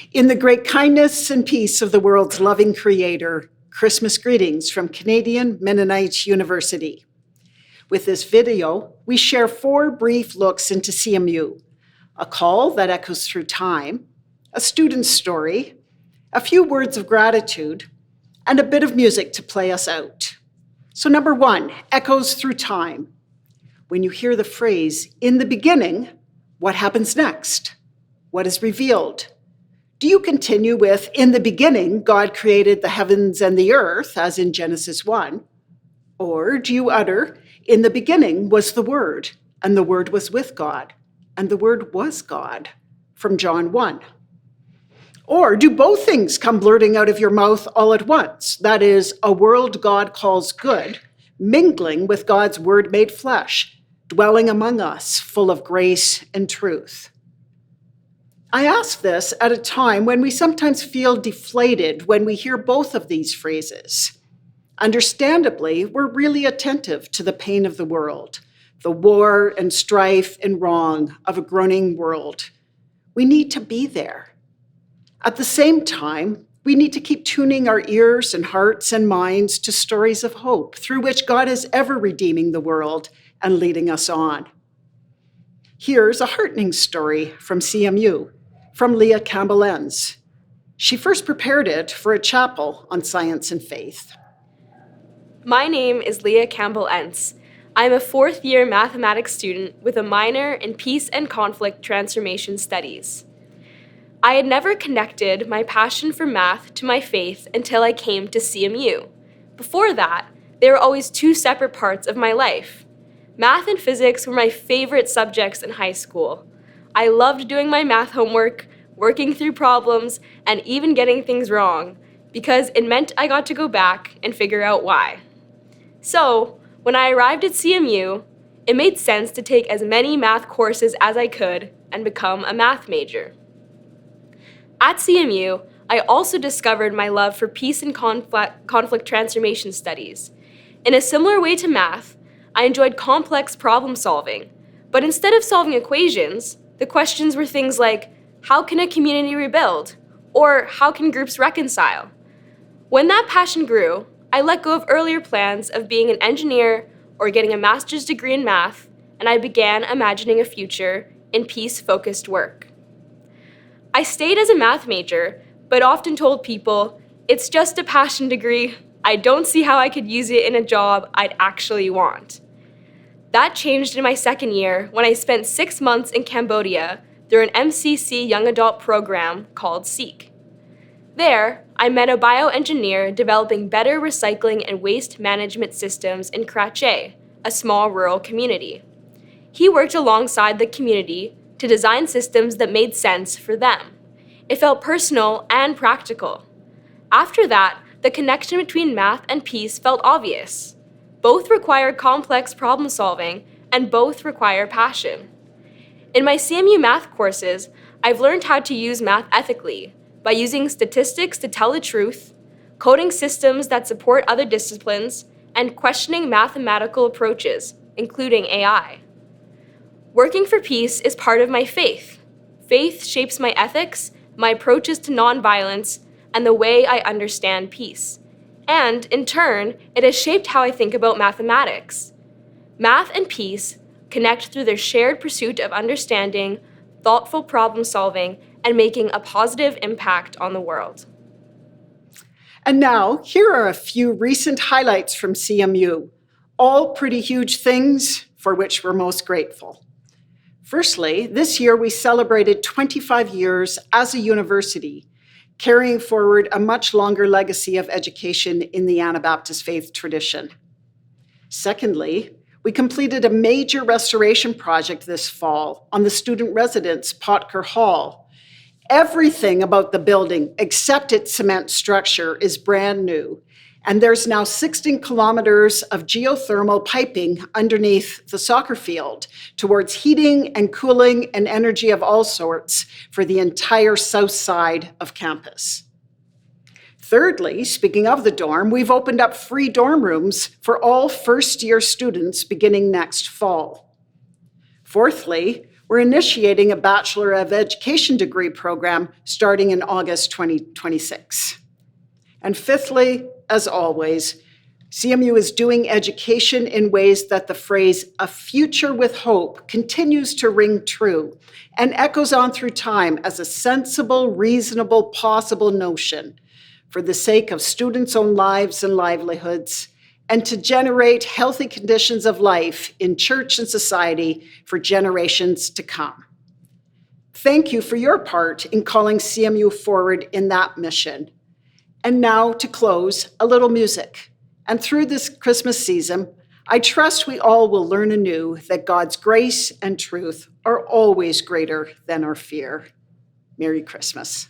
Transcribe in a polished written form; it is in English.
In the great kindness and peace of the world's loving Creator, Christmas greetings from Canadian Mennonite University. With this video, we share 4 brief looks into CMU, a call that echoes through time, a student's story, a few words of gratitude, and a bit of music to play us out. So number 1, echoes through time. When you hear the phrase, "in the beginning," what happens next? What is revealed? Do you continue with, "in the beginning, God created the heavens and the earth," as in Genesis 1? Or do you utter, "in the beginning was the Word, and the Word was with God, and the Word was God," from John 1? Or do both things come blurting out of your mouth all at once? That is, a world God calls good, mingling with God's Word made flesh, dwelling among us, full of grace and truth. I ask this at a time when we sometimes feel deflated when we hear both of these phrases. Understandably, we're really attentive to the pain of the world, the war and strife and wrong of a groaning world. We need to be there. At the same time, we need to keep tuning our ears and hearts and minds to stories of hope through which God is ever redeeming the world and leading us on. Here's a heartening story from CMU, from Leah Campbell-Enns. She first prepared it for a chapel on science and faith. My name is Leah Campbell-Enns. I'm a 4th-year mathematics student with a minor in Peace and Conflict Transformation Studies. I had never connected my passion for math to my faith until I came to CMU. Before that, they were always 2 separate parts of my life. Math and physics were my favorite subjects in high school. I loved doing my math homework, working through problems, and even getting things wrong, because it meant I got to go back and figure out why. So, when I arrived at CMU, it made sense to take as many math courses as I could and become a math major. At CMU, I also discovered my love for peace and conflict transformation studies. In a similar way to math, I enjoyed complex problem solving, but instead of solving equations, the questions were things like, how can a community rebuild? Or how can groups reconcile? When that passion grew, I let go of earlier plans of being an engineer or getting a master's degree in math, and I began imagining a future in peace-focused work. I stayed as a math major, but often told people, it's just a passion degree. I don't see how I could use it in a job I'd actually want. That changed in my 2nd year when I spent 6 months in Cambodia through an MCC young adult program called SEEK. There, I met a bioengineer developing better recycling and waste management systems in Krache, a small rural community. He worked alongside the community to design systems that made sense for them. It felt personal and practical. After that, the connection between math and peace felt obvious. Both require complex problem solving, and both require passion. In my CMU math courses, I've learned how to use math ethically by using statistics to tell the truth, coding systems that support other disciplines, and questioning mathematical approaches, including AI. Working for peace is part of my faith. Faith shapes my ethics, my approaches to nonviolence, and the way I understand peace. And, in turn, it has shaped how I think about mathematics. Math and peace connect through their shared pursuit of understanding, thoughtful problem solving, and making a positive impact on the world. And now, here are a few recent highlights from CMU, all pretty huge things for which we're most grateful. Firstly, this year we celebrated 25 years as a university, carrying forward a much longer legacy of education in the Anabaptist faith tradition. Secondly, we completed a major restoration project this fall on the student residence, Potker Hall. Everything about the building, except its cement structure, is brand new, and there's now 16 kilometers of geothermal piping underneath the soccer field towards heating and cooling and energy of all sorts for the entire south side of campus. Thirdly, speaking of the dorm, we've opened up free dorm rooms for all first-year students beginning next fall. Fourthly, We're initiating a Bachelor of Education degree program starting in August 2026. And fifthly, as always, CMU is doing education in ways that the phrase, "a future with hope," continues to ring true and echoes on through time as a sensible, reasonable, possible notion for the sake of students' own lives and livelihoods, and to generate healthy conditions of life in church and society for generations to come. Thank you for your part in calling CMU forward in that mission. And now, to close, a little music. And through this Christmas season, I trust we all will learn anew that God's grace and truth are always greater than our fear. Merry Christmas.